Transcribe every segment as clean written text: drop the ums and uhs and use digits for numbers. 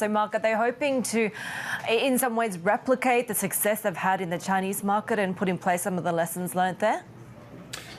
So, Mark, are they hoping to, in some ways, replicate the success they've had in the Chinese market and put in place some of the lessons learned there?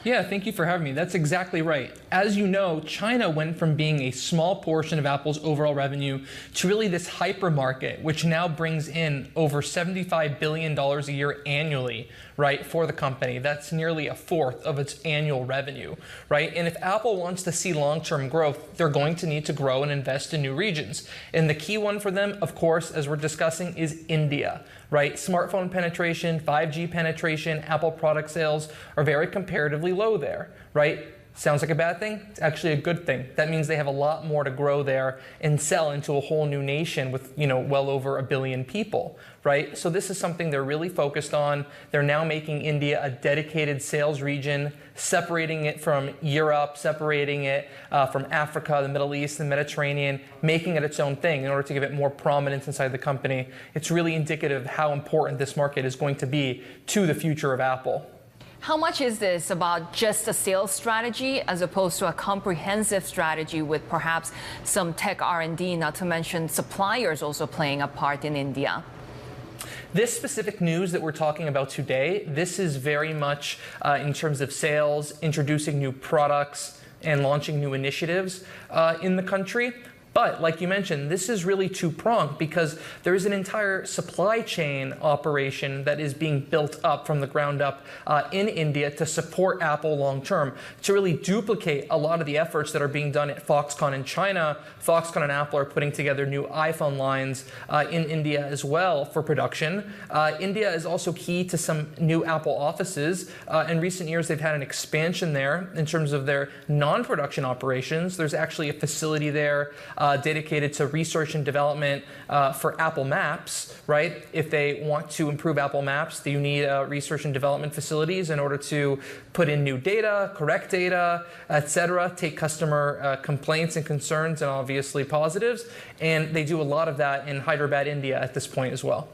Yeah, thank you for having me. That's exactly right. As you know, China went from being a small portion of Apple's overall revenue to really this hypermarket, which now brings in over $75 billion a year annually, right, for the company. That's nearly a fourth of its annual revenue, right? And if Apple wants to see long-term growth, they're going to need to grow and invest in new regions. And the key one for them, of course, as we're discussing, is India, right? Smartphone penetration, 5G penetration, Apple product sales are very comparatively low there, right? Sounds like a bad thing? It's actually a good thing. That means they have a lot more to grow there and sell into a whole new nation with, well over 1 billion people, right? So this is something they're really focused on. They're now making India a dedicated sales region, separating it from Europe, separating it from Africa, the Middle East, the Mediterranean, making it its own thing in order to give it more prominence inside the company. It's really indicative of how important this market is going to be to the future of Apple. How much is this about just a sales strategy as opposed to a comprehensive strategy with perhaps some tech R&D, not to mention suppliers also playing a part in India? This specific news that we're talking about today, this is very much in terms of sales, introducing new products, and launching new initiatives in the country. But like you mentioned, this is really two-pronged because there is an entire supply chain operation that is being built up from the ground up in India to support Apple long-term, to really duplicate a lot of the efforts that are being done at Foxconn in China. Foxconn and Apple are putting together new iPhone lines in India as well for production. India is also key to some new Apple offices. In recent years, they've had an expansion there in terms of their non-production operations. There's actually a facility there dedicated to research and development for Apple Maps, right? If they want to improve Apple Maps, you need research and development facilities in order to put in new data, correct data, etc., take customer complaints and concerns and obviously positives. And they do a lot of that in Hyderabad, India at this point as well.